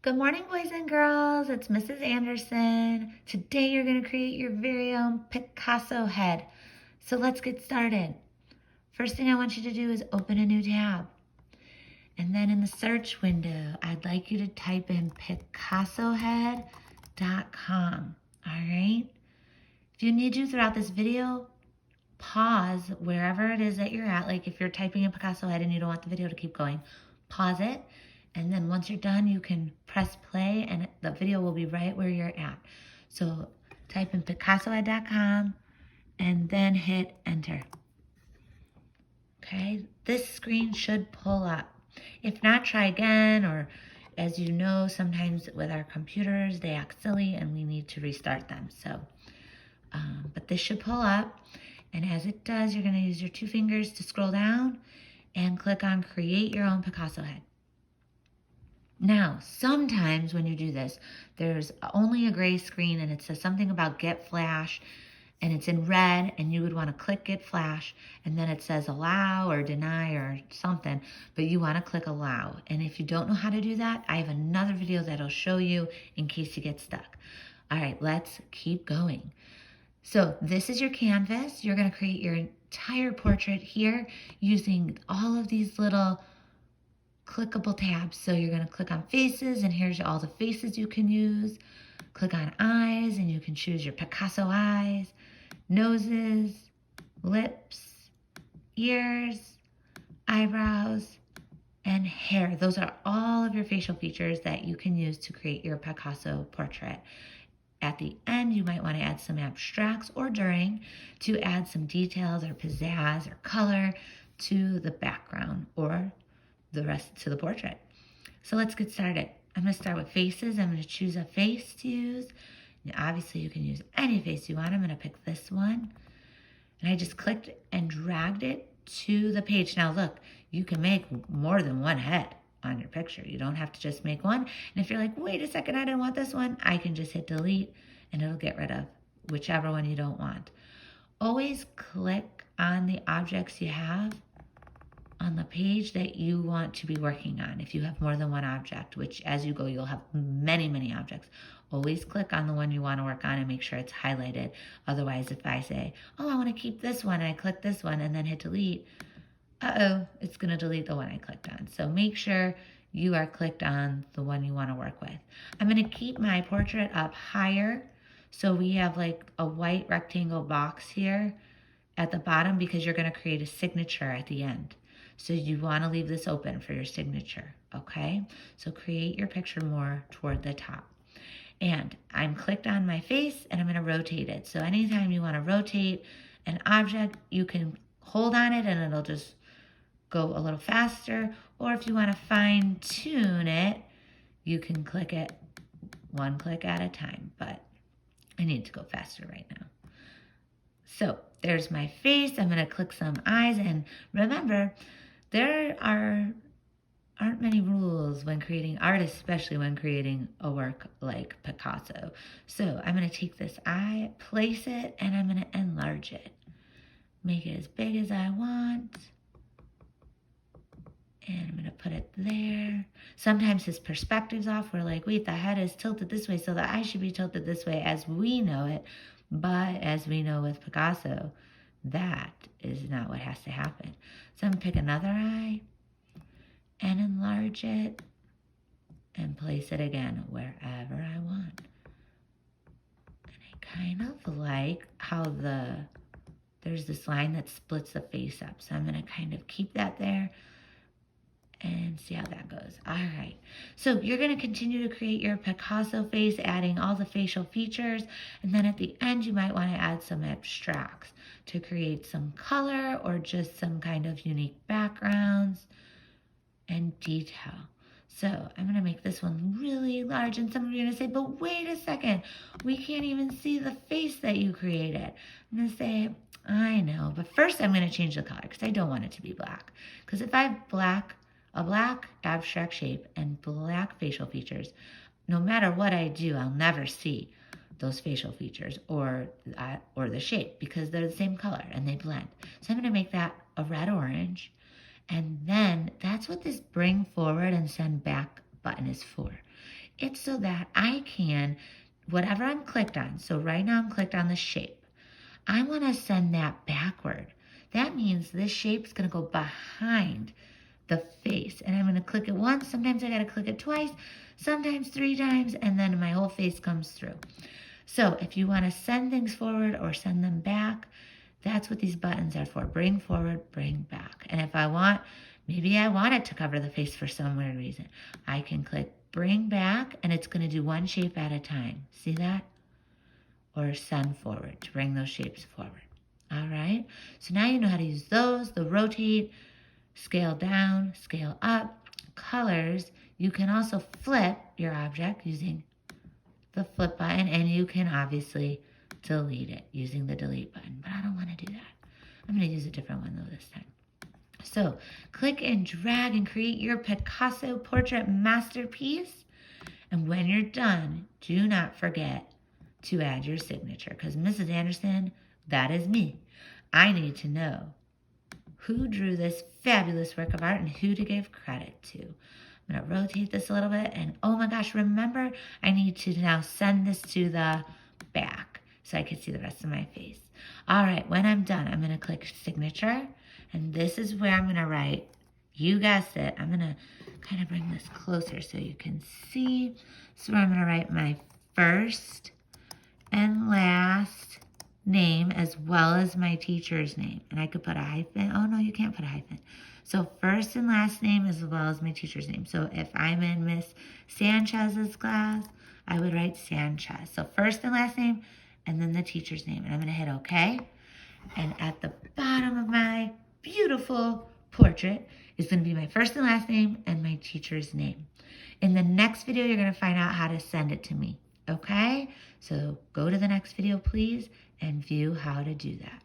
Good morning, boys and girls. It's Mrs. Anderson. Today you're going to create your very own Picasso head. So let's get started. First thing I want you to do is open a new tab. And then in the search window, I'd like you to type in PicassoHead.com. All right? If you need to throughout this video, pause wherever it is that you're at. Like if you're typing in Picasso Head and you don't want the video to keep going, pause it. And then once you're done, you can press play and the video will be right where you're at. So type in PicassoHead.com and then hit enter. Okay, this screen should pull up. If not, try again, or as you know, sometimes with our computers, they act silly and we need to restart them. But this should pull up. And as it does, you're going to use your 2 fingers to scroll down and click on Create Your Own Picasso Head. Now, sometimes when you do this, there's only a gray screen and it says something about Get Flash and it's in red and you would want to click Get Flash and then it says allow or deny or something, but you want to click allow. And if you don't know how to do that, I have another video that'll show you in case you get stuck. All right, let's keep going. So this is your canvas. You're going to create your entire portrait here using all of these little clickable tabs. So you're going to click on faces and here's all the faces you can use. Click on eyes and you can choose your Picasso eyes, noses, lips, ears, eyebrows, and hair. Those are all of your facial features that you can use to create your Picasso portrait. At the end, you might want to add some abstracts or during to add some details or pizzazz or color to the background or the rest to the portrait. So let's get started. I'm going to start with faces. I'm going to choose a face to use. Now, obviously, you can use any face you want. I'm going to pick this one. And I just clicked and dragged it to the page. Now look, you can make more than one head on your picture. You don't have to just make one. And if you're like, wait a second, I didn't want this one, I can just hit delete and it'll get rid of whichever one you don't want. Always click on the objects you have on the page that you want to be working on. If you have more than one object, which as you go, you'll have many, many objects. Always click on the one you want to work on and make sure it's highlighted. Otherwise, if I say, oh, I want to keep this one, and I click this one and then hit delete, it's going to delete the one I clicked on. So make sure you are clicked on the one you want to work with. I'm going to keep my portrait up higher. So we have like a white rectangle box here at the bottom because you're going to create a signature at the end. So you want to leave this open for your signature, okay? So create your picture more toward the top. And I'm clicked on my face and I'm going to rotate it. So anytime you want to rotate an object, you can hold on it and it'll just go a little faster. Or if you want to fine tune it, you can click it one click at a time. But I need to go faster right now. So there's my face. I'm going to click some eyes. And remember, there aren't many rules when creating art, especially when creating a work like Picasso. So I'm going to take this eye, place it, and I'm going to enlarge it. Make it as big as I want. And I'm going to put it there. Sometimes his perspective's off. We're like, wait, the head is tilted this way, so the eye should be tilted this way as we know it. But as we know with Picasso, that is not what has to happen. So I'm going to pick another eye and enlarge it and place it again wherever I want. And I kind of like how there's this line that splits the face up. So I'm going to kind of keep that there and see how that goes. All right. So you're going to continue to create your Picasso face, adding all the facial features. And then at the end, you might want to add some abstracts to create some color or just some kind of unique backgrounds and detail. So I'm going to make this one really large. And some of you are going to say, but wait a second, we can't even see the face that you created. I'm going to say, I know, but first I'm going to change the color because I don't want it to be black. Because if I have a black abstract shape and black facial features, no matter what I do, I'll never see those facial features or the shape because they're the same color and they blend. So I'm going to make that a red-orange. And then that's what this bring forward and send back button is for. It's so that I can, whatever I'm clicked on, so right now I'm clicked on the shape, I want to send that backward. That means this shape's going to go behind the face. And I'm going to click it once. Sometimes I got to click it twice, sometimes 3 times, and then my whole face comes through. So if you want to send things forward or send them back, that's what these buttons are for. Bring forward, bring back. And if I want, maybe I want it to cover the face for some weird reason, I can click bring back, and it's going to do one shape at a time. See that? Or send forward to bring those shapes forward. All right, so now you know how to use those, the rotate, scale down, scale up, colors. You can also flip your object using the flip button, and you can obviously delete it using the delete button, but I don't want to do that. I'm going to use a different one though this time. So click and drag and create your Picasso portrait masterpiece. And when you're done, do not forget to add your signature, because Mrs. Anderson, that is me. I need to know who drew this fabulous work of art and who to give credit to. I'm going to rotate this a little bit, and oh my gosh, remember, I need to now send this to the back so I can see the rest of my face. All right, when I'm done, I'm going to click signature, and this is where I'm going to write, you guessed it, I'm going to kind of bring this closer so you can see. So I'm going to write my first and last name as well as my teacher's name. And I could put a hyphen. Oh no, you can't put a hyphen. So first and last name as well as my teacher's name. So if I'm in Miss Sanchez's class, I would write Sanchez. So first and last name and then the teacher's name. And I'm going to hit OK. And at the bottom of my beautiful portrait is going to be my first and last name and my teacher's name. In the next video, you're going to find out how to send it to me. Okay? So go to the next video, please, and view how to do that.